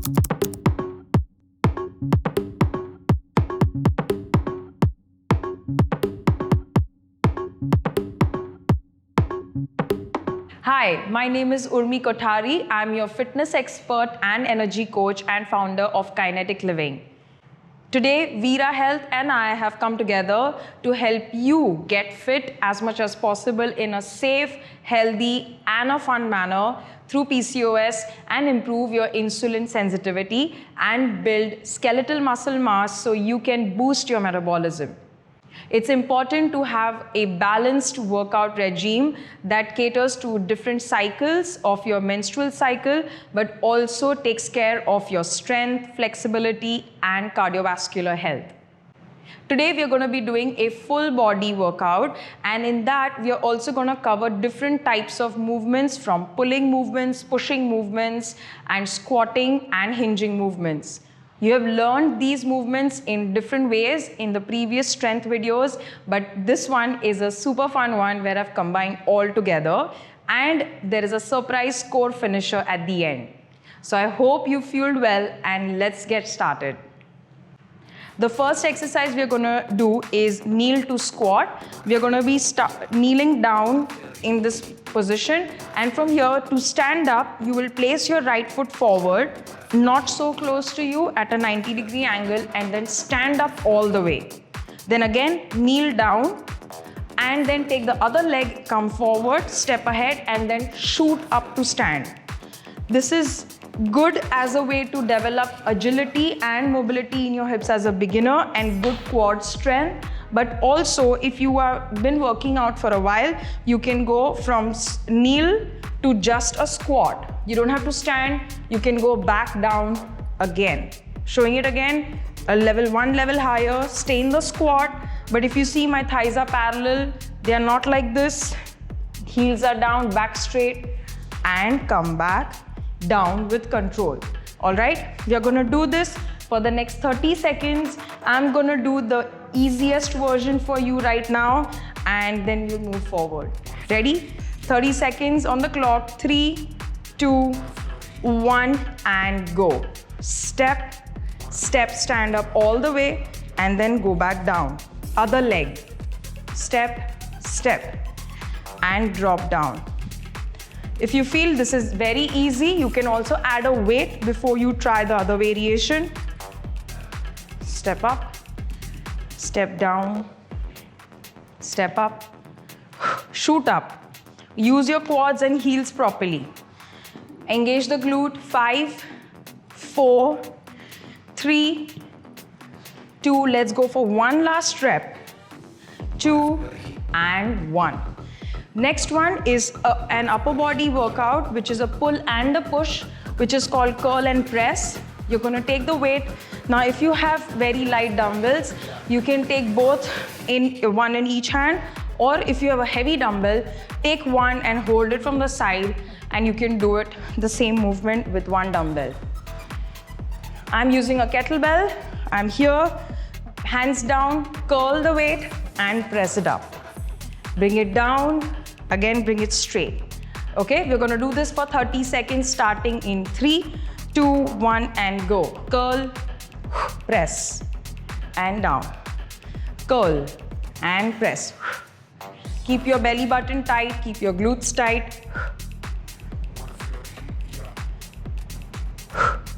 Hi, my name is Urmi Kothari. I'm your fitness expert and energy coach and founder of Kinetic Living. Today, Veera Health and I have come together to help you get fit as much as possible in a safe, healthy, and a fun manner through PCOS and improve your insulin sensitivity and build skeletal muscle mass so you can boost your metabolism. It's important to have a balanced workout regime that caters to different cycles of your menstrual cycle, but also takes care of your strength, flexibility, and cardiovascular health. Today, we are going to be doing a full body workout, and in that, we are also going to cover different types of movements from pulling movements, pushing movements, and squatting and hinging movements. You have learned these movements in different ways in the previous strength videos, but this one is a super fun one where I've combined all together, and there is a surprise core finisher at the end. So I hope you fueled well, and let's get started. The first exercise we are going to do is kneel to squat. We are going to be kneeling down in this position, and from here to stand up, you will place your right foot forward, not so close to you at a 90-degree angle, and then stand up all the way. Then again, kneel down, and then take the other leg, come forward, step ahead, and then shoot up to stand. This is good as a way to develop agility and mobility in your hips as a beginner and good quad strength. But also, if you have been working out for a while, you can go from kneel to just a squat. You don't have to stand. You can go back down again. Showing it again, one level higher, stay in the squat. But if you see, my thighs are parallel. They are not like this. Heels are down, back straight, and come back down with control. All right, we are going to do this for the next 30 seconds. I'm going to do the easiest version for you right now, and then we'll move forward. Ready? 30 seconds on the clock. 3, 2, 1, and go. Step, step, stand up all the way, and then go back down. Other leg. Step, step, and drop down. If you feel this is very easy, you can also add a weight before you try the other variation. Step up, step down, step up, shoot up. Use your quads and heels properly. Engage the glute. 5, 4, 3, 2. Let's go for one last rep. 2 and 1. Next one is an upper body workout, which is a pull and a push, which is called curl and press. You're going to take the weight. Now, if you have very light dumbbells, you can take both one in each hand, or if you have a heavy dumbbell, take one and hold it from the side, and you can do it the same movement with one dumbbell. I'm using a kettlebell. I'm here, hands down, curl the weight and press it up. Bring it down, again bring it straight. Okay, we're going to do this for 30 seconds starting in 3, 2, 1 and go. Curl, press and down. Curl and press. Keep your belly button tight, keep your glutes tight.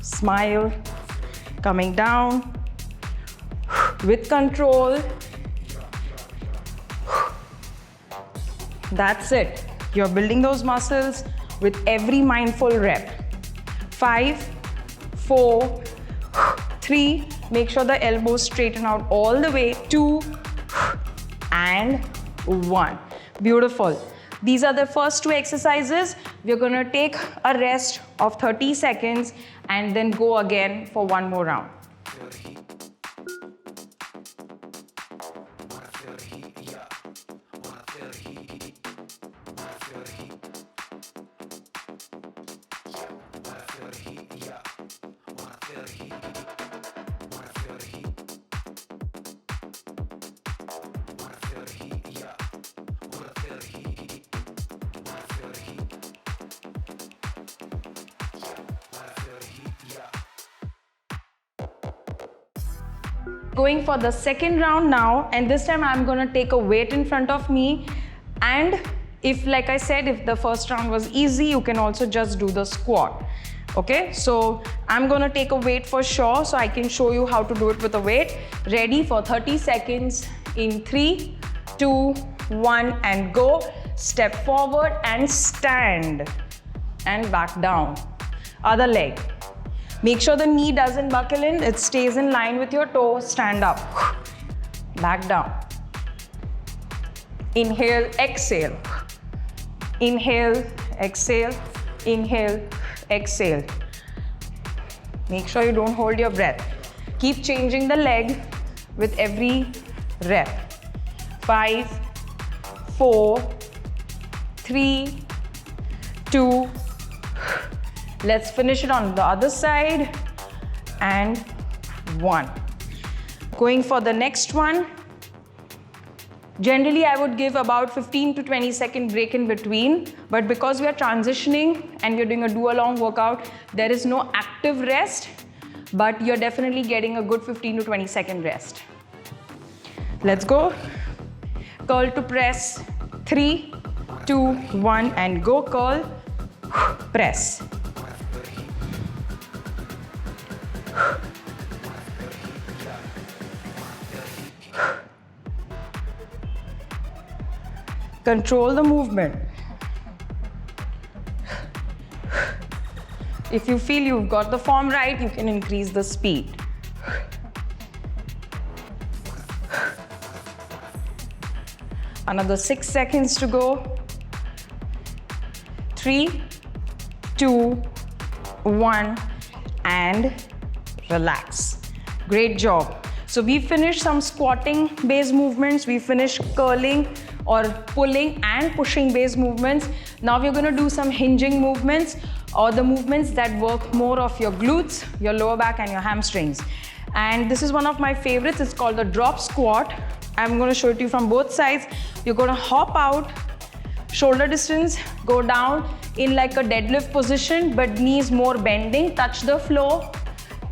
Smile, coming down with control. That's it. You're building those muscles with every mindful rep. 5, 4, 3. Make sure the elbows straighten out all the way. 2 and 1. Beautiful. These are the first two exercises. We're going to take a rest of 30 seconds and then go again for one more round. Going for the second round now, and this time I'm gonna take a weight in front of me, and if, like I said, if the first round was easy, you can also just do the squat. Okay, so I'm gonna take a weight for sure, so I can show you how to do it with a weight. Ready for 30 seconds in 3, 2, 1, and go. Step forward and stand, and back down. Other leg. Make sure the knee doesn't buckle in, it stays in line with your toe. Stand up, back down. Inhale, exhale. Inhale, exhale, inhale, exhale. Make sure you don't hold your breath. Keep changing the leg with every rep. 5, 4, 3, 2. Let's finish it on the other side. And 1. Going for the next one. Generally, I would give about 15 to 20 second break in between, but because we are transitioning and we're doing a do-along workout, there is no active rest, but you're definitely getting a good 15 to 20 second rest. Let's go. Curl to press. 3, 2, 1, and go. Curl, press. Control the movement. If you feel you've got the form right, you can increase the speed. Another 6 seconds to go. 3, 2, 1, and relax. Great job. So we finished some squatting based movements, we finished curling or pulling and pushing based movements. Now we're gonna do some hinging movements, or the movements that work more of your glutes, your lower back, and your hamstrings. And this is one of my favorites. It's called the drop squat. I'm gonna show it to you from both sides. You're gonna hop out, shoulder distance, go down in like a deadlift position, but knees more bending, touch the floor,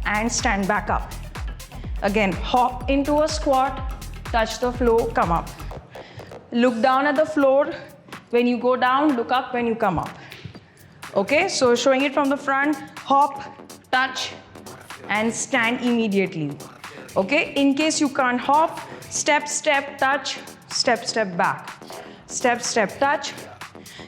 and stand back up. Again, hop into a squat, touch the floor, come up. Look down at the floor when you go down, look up when you come up. Okay, so showing it from the front, hop, touch, and stand immediately. Okay, in case you can't hop, step, step, touch, step, step back. Step, step, touch,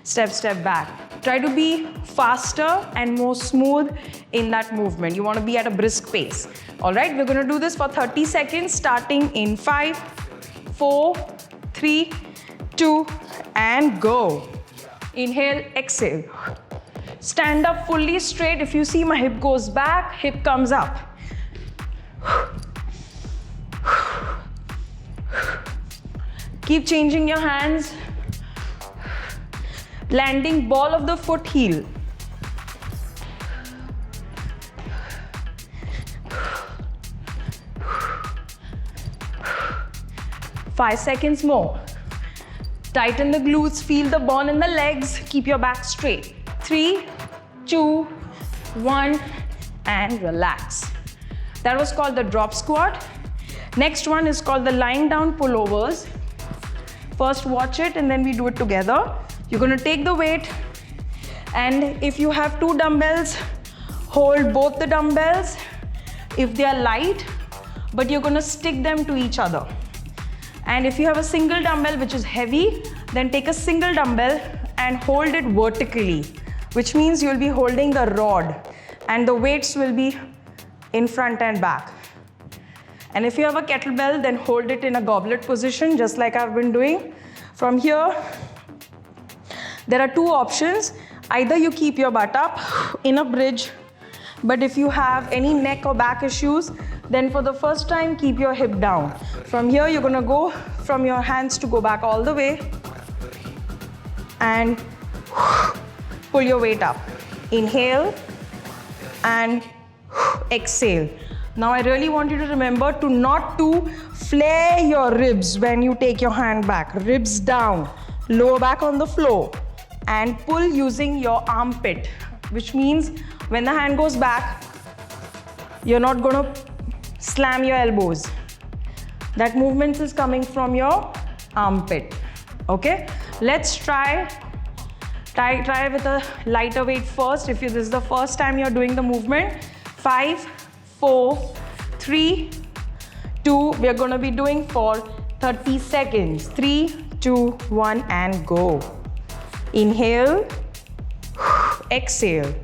step, step back. Try to be faster and more smooth in that movement. You want to be at a brisk pace. All right, we're going to do this for 30 seconds, starting in 5, 4, 3, 2, and go. Inhale, exhale. Stand up fully straight. If you see my hip goes back, hip comes up. Keep changing your hands. Landing ball of the foot heel. Five seconds more. Tighten the glutes, feel the burn in the legs, keep your back straight. 3, 2, 1, and relax. That was called the drop squat. Next one is called the lying down pullovers. First watch it and then we do it together. You're gonna take the weight, and if you have 2 dumbbells, hold both the dumbbells if they are light, but you're gonna stick them to each other. And if you have a single dumbbell which is heavy, then take a single dumbbell and hold it vertically, which means you'll be holding the rod and the weights will be in front and back. And if you have a kettlebell, then hold it in a goblet position, just like I've been doing. From here, there are 2 options. Either you keep your butt up in a bridge, but if you have any neck or back issues, then for the first time, keep your hip down. From here, you're gonna go from your hands to go back all the way and pull your weight up. Inhale and exhale. Now I really want you to remember to not to flare your ribs when you take your hand back. Ribs down, lower back on the floor, and pull using your armpit, which means when the hand goes back, you're not gonna slam your elbows. That movement is coming from your armpit. Okay, let's try with a lighter weight first. If this is the first time you're doing the movement. 5, 4, 3, 2. We're going to be doing for 30 seconds. 3, 2, 1, and go. Inhale, exhale.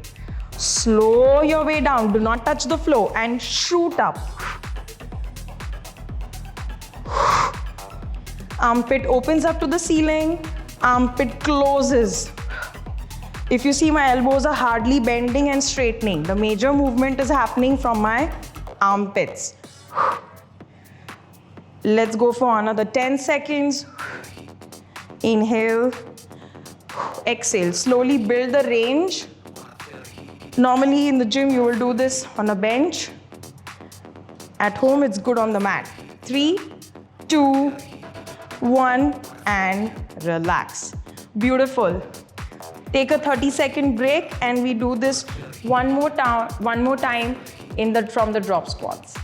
Slow your way down. Do not touch the floor and shoot up. Armpit opens up to the ceiling. Armpit closes. If you see, my elbows are hardly bending and straightening. The major movement is happening from my armpits. Let's go for another 10 seconds. Inhale, exhale. Slowly build the range. Normally in the gym, you will do this on a bench. At home, it's good on the mat. 3, 2, 1, and relax. Beautiful. Take a 30-second break, and we do this one more time from the drop squats.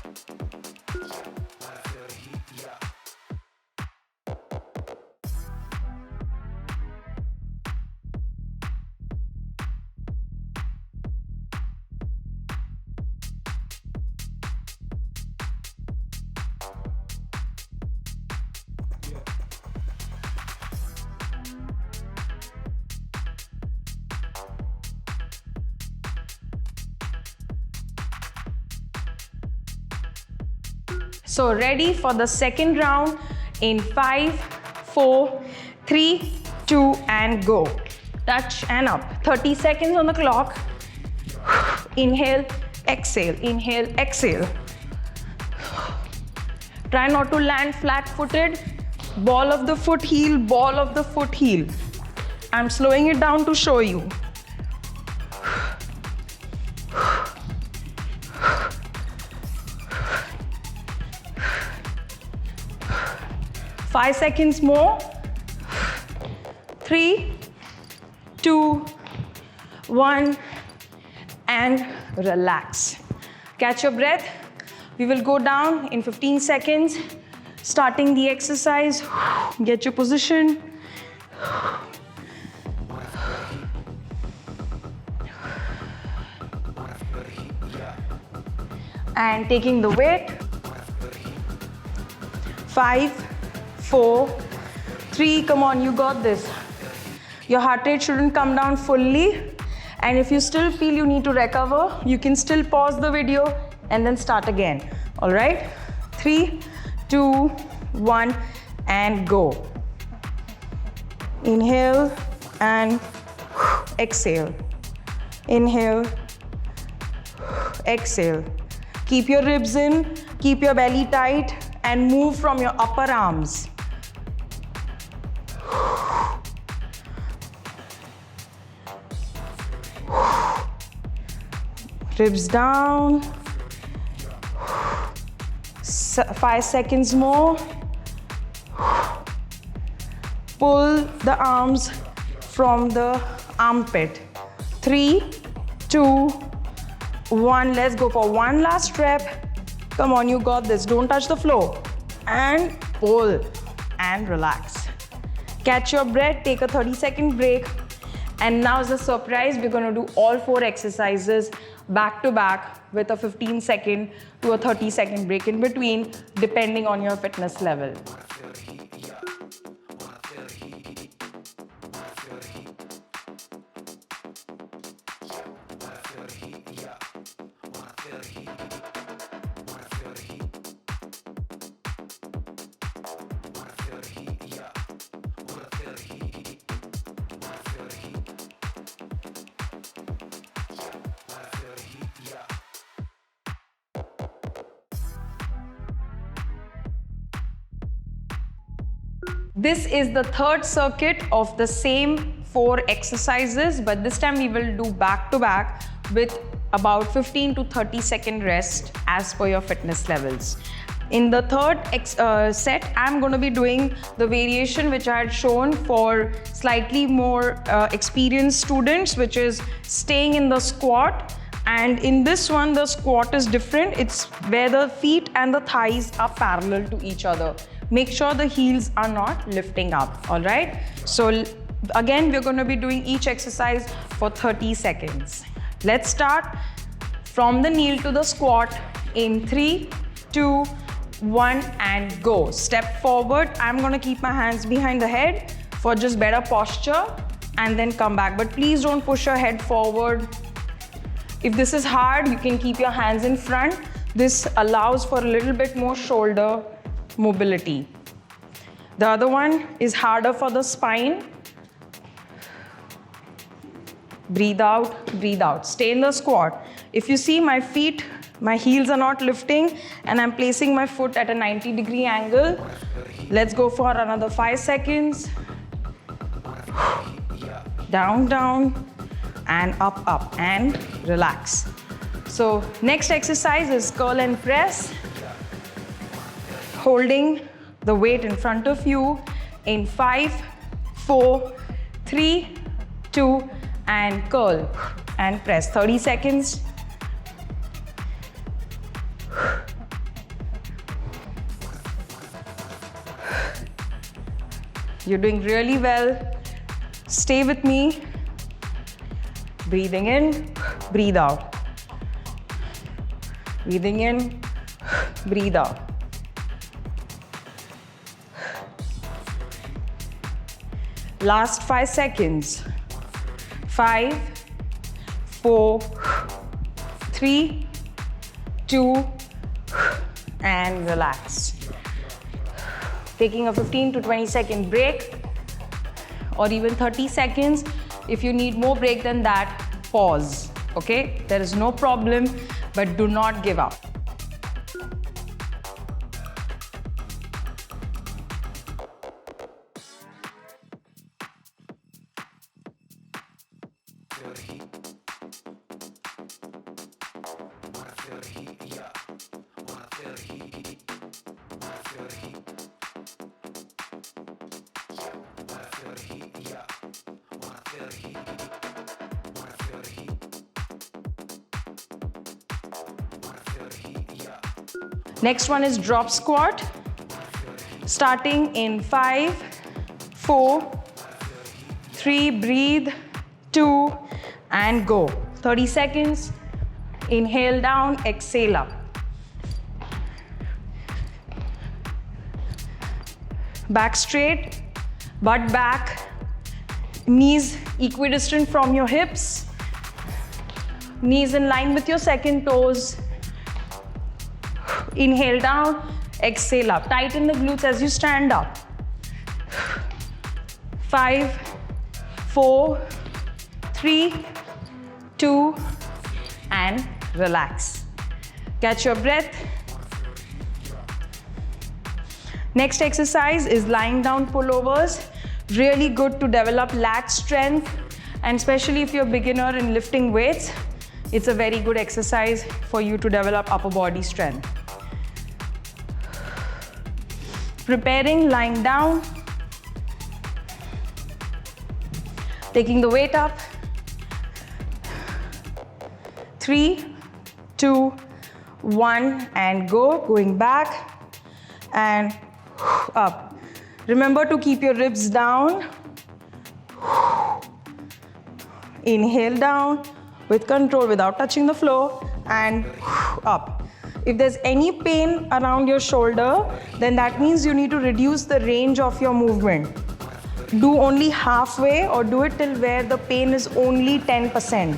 So ready for the second round in 5, 4, 3, 2, and go. Touch and up. 30 seconds on the clock. Inhale, exhale, inhale, exhale. Try not to land flat-footed. Ball of the foot heel, ball of the foot heel. I'm slowing it down to show you. 5 seconds more. 3, 2, 1, and relax. Catch your breath. We will go down in 15 seconds. Starting the exercise. Get your position. And taking the weight. 5, 4, 3, come on, you got this. Your heart rate shouldn't come down fully. And if you still feel you need to recover, you can still pause the video and then start again. All right? 3, 2, 1, and go. Inhale and exhale. Inhale, exhale. Keep your ribs in, keep your belly tight, and move from your upper arms. Ribs down. 5 seconds more. Pull the arms from the armpit. 3, 2, 1. Let's go for one last rep. Come on, you got this. Don't touch the floor. And pull and relax. Catch your breath. Take a 30-second break. And now is a surprise. We're going to do all 4 exercises back to back with a 15-second to a 30-second break in between, depending on your fitness level. This is the third circuit of the same 4 exercises, but this time we will do back to back with about 15 to 30-second rest as per your fitness levels. In the third set, I'm going to be doing the variation which I had shown for slightly more experienced students, which is staying in the squat And in this one, the squat is different. It's where the feet and the thighs are parallel to each other. Make sure the heels are not lifting up, all right? So again, we're going to be doing each exercise for 30 seconds. Let's start from the kneel to the squat in 3, 2, 1, and go. Step forward. I'm going to keep my hands behind the head for just better posture, and then come back. But please don't push your head forward. If this is hard, you can keep your hands in front. This allows for a little bit more shoulder mobility. The other one is harder for the spine. Breathe out, breathe out. Stay in the squat. If you see my feet, my heels are not lifting, and I'm placing my foot at a 90-degree angle. Let's go for another 5 seconds. Down, down, and up, up, and relax. So next exercise is curl and press. Holding the weight in front of you in 5, 4, 3, 2, and curl and press. 30 seconds. You're doing really well. Stay with me. Breathing in, breathe out. Breathing in, breathe out. Last 5 seconds. 5, 4, 3, 2, and relax. Taking a 15 to 20 second break, or even 30 seconds. If you need more break than that, pause, okay? There is no problem, but do not give up. Next one is drop squat. Starting in 5, 4, 3, breathe, 2, and go. 30 seconds. Inhale down, exhale up. Back straight, butt back, knees equidistant from your hips, knees in line with your second toes. Inhale down, exhale up. Tighten the glutes as you stand up. 5, 4, 3, 2, and relax. Catch your breath. Next exercise is lying down pullovers. Really good to develop lat strength, and especially if you're a beginner in lifting weights, it's a very good exercise for you to develop upper body strength. Preparing, lying down, taking the weight up. 3, 2, 1, and go. Going back and up. Remember to keep your ribs down. Inhale down with control without touching the floor, and up. If there's any pain around your shoulder, then that means you need to reduce the range of your movement. Do only halfway, or do it till where the pain is only 10%.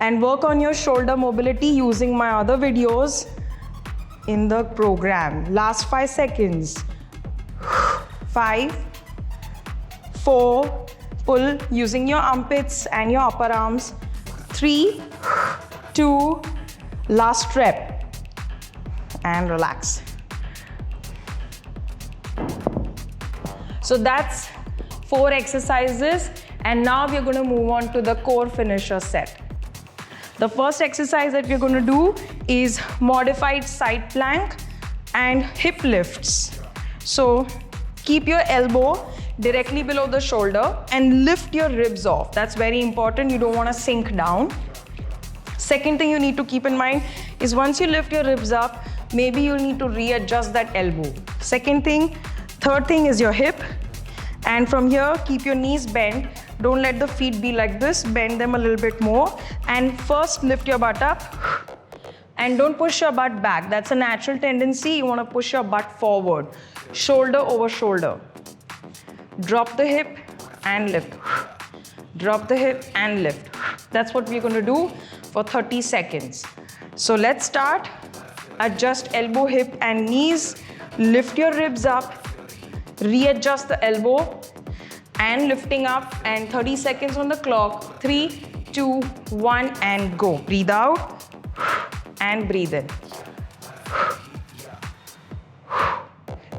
And work on your shoulder mobility using my other videos in the program. Last 5 seconds. 5, 4, pull using your armpits and your upper arms. 3, 2, last rep, and relax. So that's 4 exercises, and now we're going to move on to the core finisher set. The first exercise that we're going to do is modified side plank and hip lifts. So keep your elbow directly below the shoulder, and lift your ribs off. That's very important. You don't want to sink down. Second thing you need to keep in mind is once you lift your ribs up, maybe you need to readjust that elbow. Second thing, third thing is your hip. And from here, keep your knees bent. Don't let the feet be like this. Bend them a little bit more. And first, lift your butt up. And don't push your butt back. That's a natural tendency. You want to push your butt forward. Shoulder over shoulder. Drop the hip and lift. Drop the hip and lift. That's what we're going to do for 30 seconds. So let's start. Adjust elbow, hip and knees. Lift your ribs up. Readjust the elbow and lifting up, and 30 seconds on the clock. 3, 2, 1 and go. Breathe out and breathe in.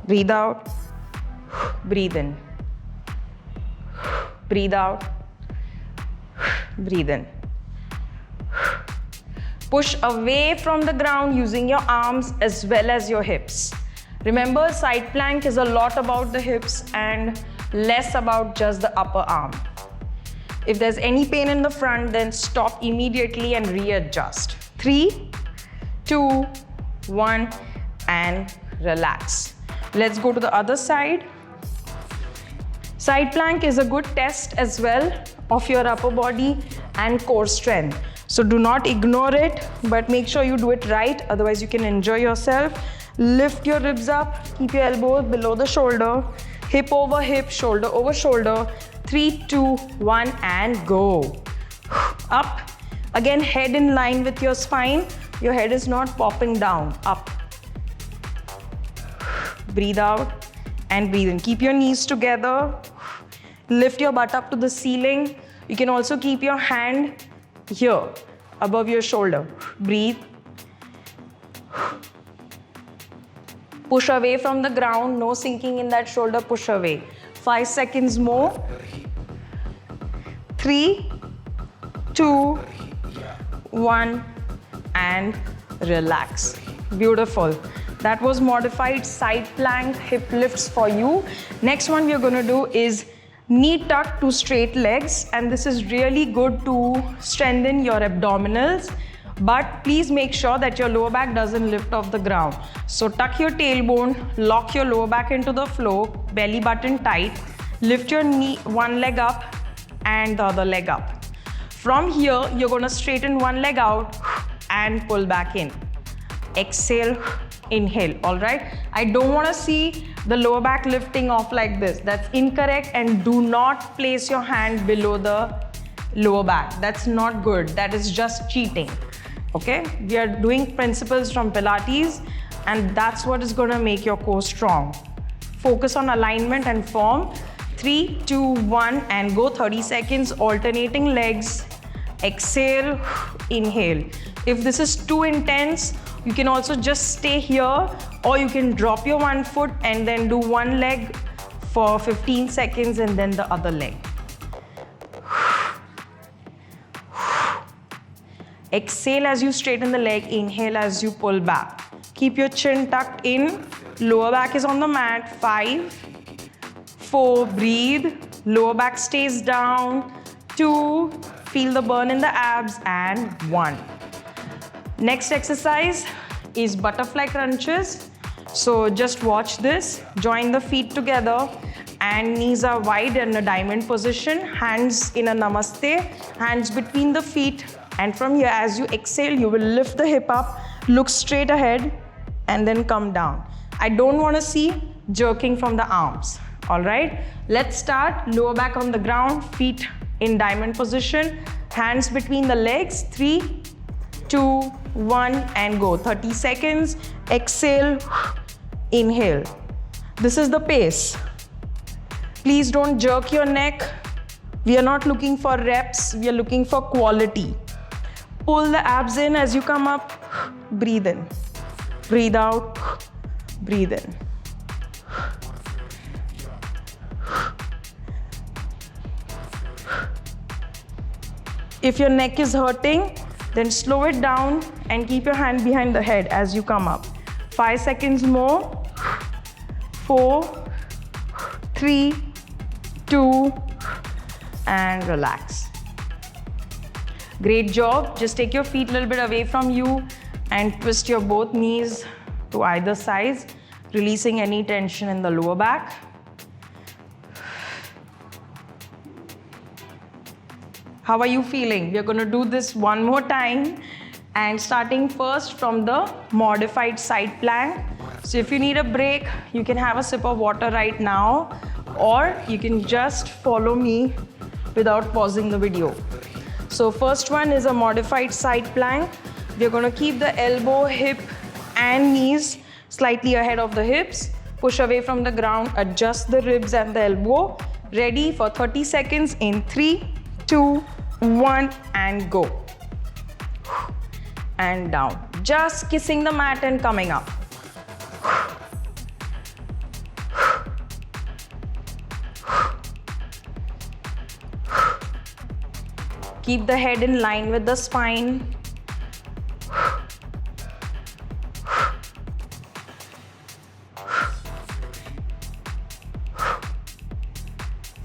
Breathe out, breathe in. Breathe out, breathe in. Push away from the ground using your arms as well as your hips. Remember, side plank is a lot about the hips and less about just the upper arm. If there's any pain in the front, then stop immediately and readjust. 3, 2, 1 and relax. Let's go to the other side. Side plank is a good test as well of your upper body and core strength. So do not ignore it, but make sure you do it right, otherwise you can injure yourself. Lift your ribs up, keep your elbows below the shoulder, hip over hip, shoulder over shoulder. 3, 2, 1 and go. Up. Again, head in line with your spine. Your head is not popping down. Up. Breathe out and breathe in. Keep your knees together. Lift your butt up to the ceiling. You can also keep your hand here above your shoulder. Breathe. Push away from the ground. No sinking in that shoulder. Push away. 5 seconds more. 3, 2, 1 and relax. Beautiful. That was modified side plank hip lifts for you. Next one we are going to do is knee tuck to straight legs, and this is really good to strengthen your abdominals, but please make sure that your lower back doesn't lift off the ground. So tuck your tailbone, lock your lower back into the floor, belly button tight, lift your knee, one leg up and the other leg up. From here, you're going to straighten one leg out and pull back in. Exhale, inhale, all right? I don't want to see the lower back lifting off like this. That's incorrect, and do not place your hand below the lower back. That's not good. That is just cheating, okay? We are doing principles from Pilates, and that's what is going to make your core strong. Focus on alignment and form. 3, 2, 1 and go. 30 seconds, alternating legs. Exhale, inhale. If this is too intense, you can also just stay here, or you can drop your one foot and then do one leg for 15 seconds and then the other leg. Exhale as you straighten the leg, inhale as you pull back. Keep your chin tucked in, lower back is on the mat. 5, 4, breathe, lower back stays down. 2, feel the burn in the abs, and 1. Next exercise is butterfly crunches. So just watch this. Join the feet together and knees are wide in a diamond position. Hands in a namaste. Hands between the feet. And from here, as you exhale, you will lift the hip up, look straight ahead, and then come down. I don't want to see jerking from the arms. All right, let's start. Lower back on the ground, feet in diamond position, hands between the legs. 3, 2, 1 and go. 30 seconds. Exhale, inhale. This is the pace. Please don't jerk your neck. We are not looking for reps, we are looking for quality. Pull the abs in as you come up. Breathe in. Breathe out. Breathe in. If your neck is hurting, then slow it down and keep your hand behind the head as you come up. 5 seconds more. 4, 3, 2, and relax. Great job. Just take your feet a little bit away from you and twist your both knees to either side, releasing any tension in the lower back. How are you feeling? We're going to do this one more time, and starting first from the modified side plank. So if you need a break, you can have a sip of water right now, or you can just follow me without pausing the video. So first one is a modified side plank. We're going to keep the elbow, hip and knees slightly ahead of the hips. Push away from the ground, adjust the ribs and the elbow. Ready for 30 seconds in 3, 2, 1 and go. And down. Just kissing the mat and coming up. Keep the head in line with the spine.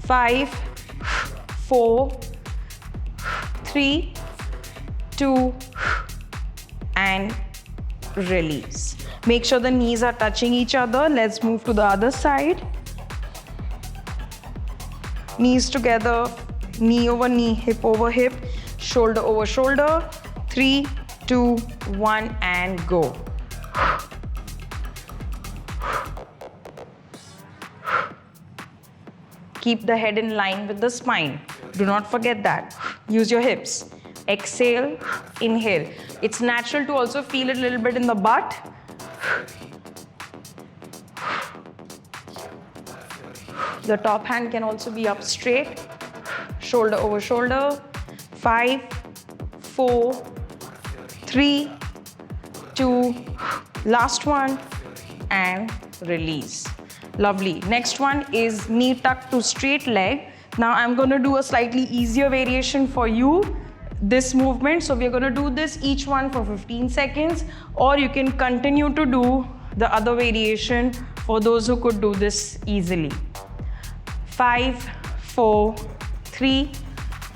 5, 4, 3, 2, and release. Make sure the knees are touching each other. Let's move to the other side. Knees together, knee over knee, hip over hip, shoulder over shoulder. 3, 2, 1, and go. Keep the head in line with the spine. Do not forget that. Use your hips. Exhale, inhale. It's natural to also feel it a little bit in the butt. The top hand can also be up straight. Shoulder over shoulder. 5, 4, 3, 2, last one, and release. Lovely. Next one is knee tucked to straight leg. Now I'm going to do a slightly easier variation for you, this movement. So we're going to do this each one for 15 seconds, or you can continue to do the other variation for those who could do this easily. 5, 4, 3,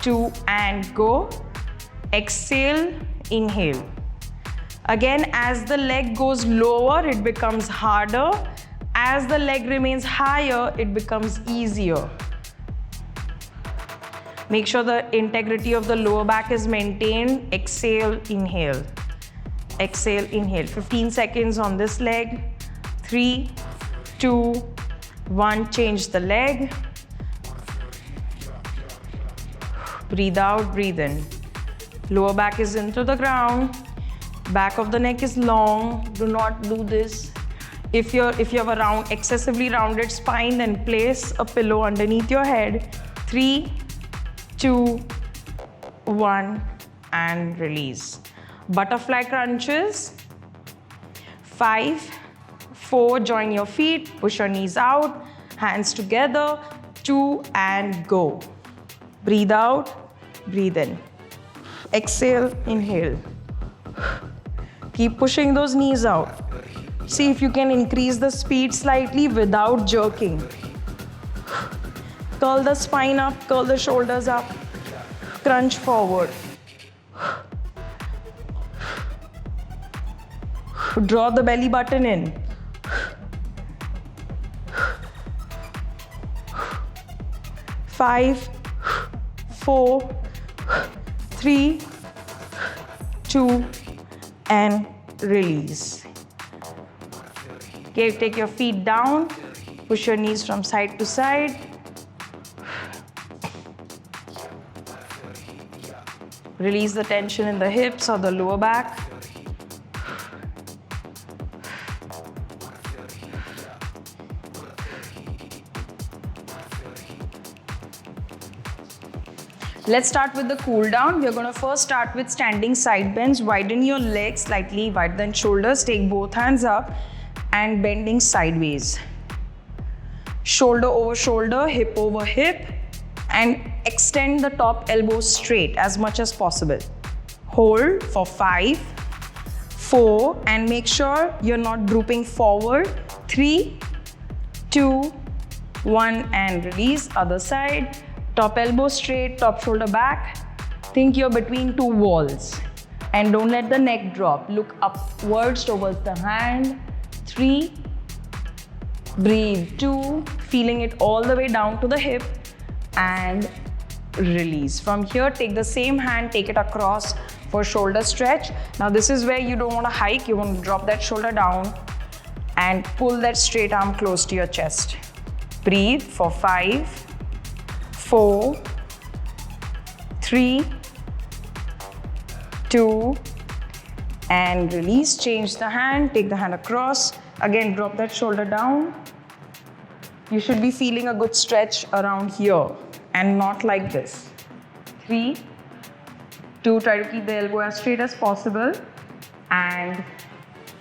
2, and go. Exhale, inhale. Again, as the leg goes lower, it becomes harder. As the leg remains higher, it becomes easier. Make sure the integrity of the lower back is maintained. Exhale, inhale. Exhale, inhale. 15 seconds on this leg. 3, 2, 1. Change the leg. Breathe out, breathe in. Lower back is into the ground. Back of the neck is long. Do not do this. If you have a excessively rounded spine, then place a pillow underneath your head. 3, 2, 1, and release. Butterfly crunches. 5, 4, join your feet, push your knees out, hands together. 2, and go. Breathe out, breathe in. Exhale, inhale. Keep pushing those knees out. See if you can increase the speed slightly without jerking. Curl the spine up, curl the shoulders up, crunch forward. Draw the belly button in. 5, 4, 3, 2, and release. Okay, take your feet down, push your knees from side to side. Release the tension in the hips or the lower back. Let's start with the cool down. We're going to first start with standing side bends. Widen your legs slightly wider than shoulders. Take both hands up and bending sideways. Shoulder over shoulder, hip over hip, and extend the top elbow straight as much as possible. Hold for 5, 4, and make sure you're not drooping forward. 3, 2, 1 and release. Other side. Top elbow straight, top shoulder back. Think you're between two walls. And don't let the neck drop. Look upwards towards the hand. 3. Breathe. 2. Feeling it all the way down to the hip. And release. From here, take the same hand, take it across for shoulder stretch. Now this is where you don't want to hike. You want to drop that shoulder down and pull that straight arm close to your chest. Breathe for 5, 4, 3, 2, and release. Change the hand, take the hand across. Again, drop that shoulder down. You should be feeling a good stretch around here and not like this. 3, 2, try to keep the elbow as straight as possible. And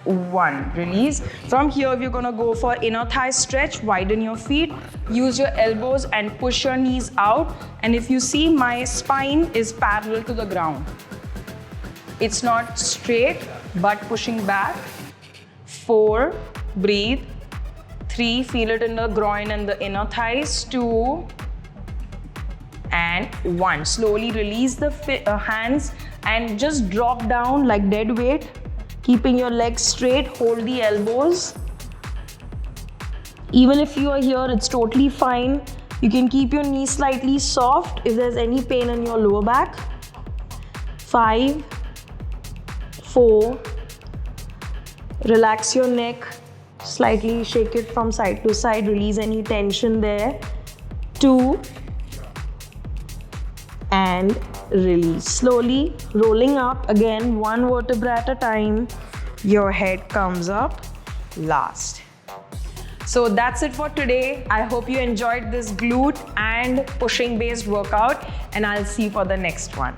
1, release. From here, we're gonna go for inner thigh stretch. Widen your feet, use your elbows and push your knees out. And if you see, my spine is parallel to the ground. It's not straight, but pushing back. 4, breathe. 3, feel it in the groin and the inner thighs. 2, and 1. Slowly release the hands and just drop down like dead weight. Keeping your legs straight, hold the elbows. Even if you are here, it's totally fine. You can keep your knees slightly soft if there's any pain in your lower back. 5, 4, relax your neck, slightly shake it from side to side, release any tension there. 2, and release. Slowly rolling up, again 1 vertebra at a time. Your head comes up last. So that's it for today. I hope you enjoyed this glute and pushing based workout, and I'll see you for the next one.